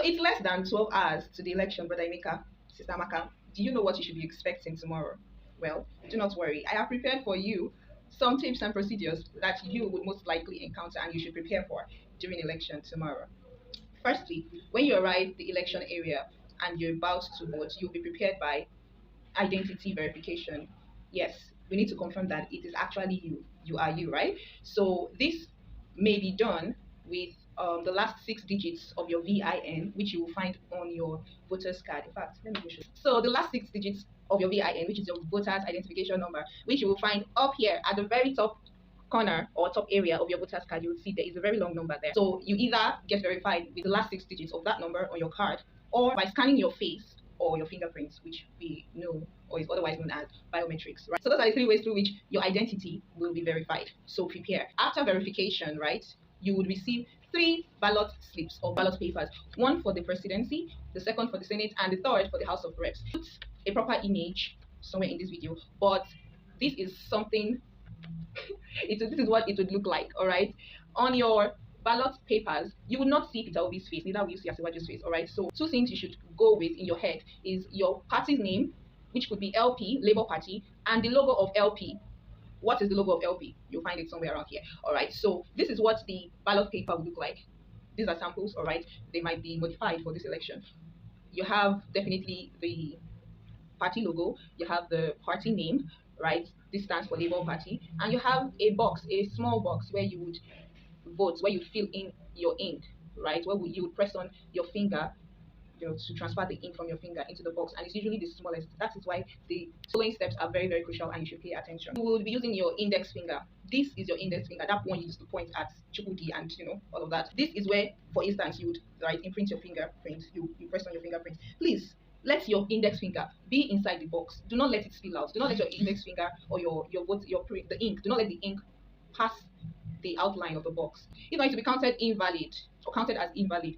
So it's less than 12 hours to the election, Brother Emeka, Sister Maka. Do you know what you should be expecting tomorrow? Well, do not worry. I have prepared for you some tips and procedures that you would most likely encounter and you should prepare for during election tomorrow. Firstly, when you arrive the election area and you're about to vote, you'll be prepared by identity verification. Yes, we need to confirm that it is actually you. You are you, right? So this may be done with the last 6 digits of your VIN, which you will find on your voter's card. In fact, let me show you. So the last 6 digits of your VIN, which is your voter's identification number, which you will find up here at the very top corner or top area of your voter's card. You will see there is a very long number there. So you either get verified with the last 6 digits of that number on your card, or by scanning your face or your fingerprints, which we know or is otherwise known as biometrics, right? So those are the 3 ways through which your identity will be verified. So prepare. After verification, right, you would receive 3 ballot slips or ballot papers, one for the presidency, the second for the Senate, and the third for the House of Reps. Put a proper image somewhere in this video, but this is something, this is what it would look like, all right? On your ballot papers, you will not see Peter Obi's face, neither will you see Asiwaju's face, all right? So 2 things you should go with in your head is your party's name, which could be LP, Labour Party, and the logo of LP. What is the logo of LP? You'll find it somewhere around here, all right? So this is what the ballot paper will look like. These are samples, all right? They might be modified for this election. You have definitely the party logo, you have the party name, right? This stands for Labour Party, and you have a box, a small box where you would vote, where you fill in your ink, right? Where you would press on your finger, to transfer the ink from your finger into the box, and it's usually the smallest. That is why the following steps are very, very crucial, and you should pay attention. You will be using your index finger. This is your index finger. That one you use to point at Chukudi and all of that. This is where, for instance, you would imprint your fingerprint. You press on your fingerprint. Please let your index finger be inside the box. Do not let it spill out. Do not let your index finger or the ink. Do not let the ink pass the outline of the box. It's going to be counted invalid or counted as invalid.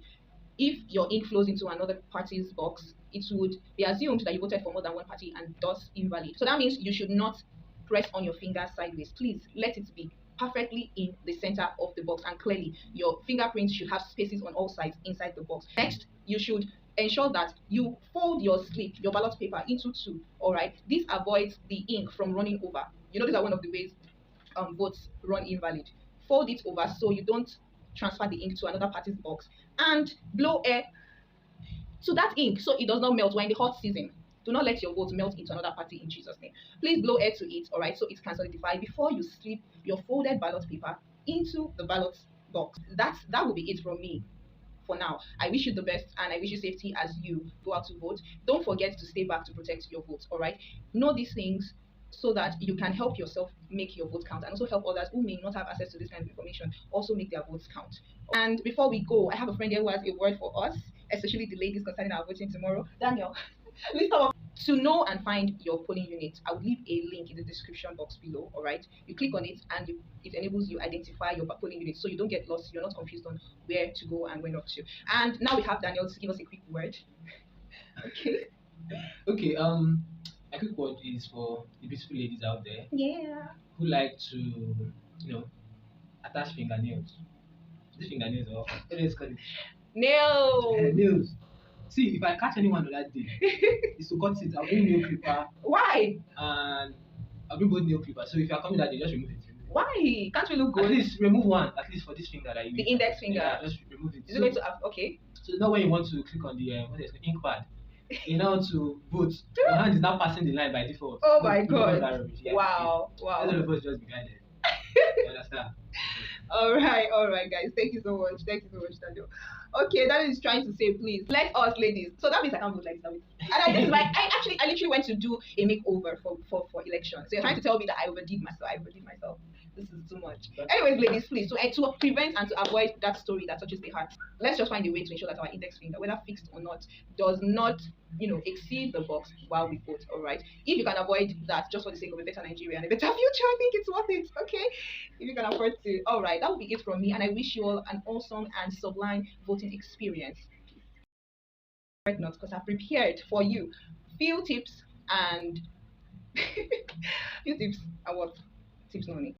If your ink flows into another party's box, it would be assumed that you voted for more than one party and thus invalid. So that means you should not press on your finger sideways. Please let it be perfectly in the center of the box, and clearly your fingerprint should have spaces on all sides inside the box. Next, you should ensure that you fold your slip, your ballot paper, into 2. All right, this avoids the ink from running over. These are one of the ways votes run invalid. Fold it over so you don't transfer the ink to another party's box, and blow air to that ink so it does not melt. We're in the hot season. Do not let your vote melt into another party in Jesus' name. Please blow air to it, all right, so it can solidify before you slip your folded ballot paper into the ballot box. That will be it from me for now. I wish you the best, and I wish you safety as you go out to vote. Don't forget to stay back to protect your vote, all right? Know these things so that you can help yourself make your vote count, and also help others who may not have access to this kind of information also make their votes count. And before we go, I have a friend here who has a word for us, especially the ladies concerning our voting tomorrow. Daniel, list of to know and find your polling unit. I will leave a link in the description box below, all right? You click on it and it enables you identify your polling unit so you don't get lost, you're not confused on where to go and where not to. And now we have Daniel to give us a quick word. Okay, a quick word is for the beautiful ladies out there, who like to, attach fingernails. These fingernails, or what do you call it? Nails. See, if I catch anyone on that day, it's to cut it. I'll bring nail clipper. Why? And I'll bring both nail clippers. So if you're coming that day, just remove it. Why? Can't we look good? At least remove one, at least for this finger that you the index finger. Yeah, just remove it. Is it going to have, okay? So now when you want to click on the ink pad, you know, to vote, your hand is now passing the line by default. Oh my god. Yeah, wow. All of us just be guided. You understand? All right, guys. Thank you so much. Daniel. Okay, that is trying to say, please let us ladies. So that means I can't vote like that. And I literally went to do a makeover for elections. So you're trying to tell me that I overdid myself. This is too much. Anyways, ladies, please, to prevent and to avoid that story that touches the heart, let's just find a way to ensure that our index finger, whether fixed or not, does not, exceed the box while we vote. All right. If you can avoid that, just for the sake of a better Nigeria and a better future, I think it's worth it. Okay. If you can afford to. All right. That will be it from me, and I wish you all an awesome and sublime voting experience. Not because I've prepared for you few tips and what tips, Noni.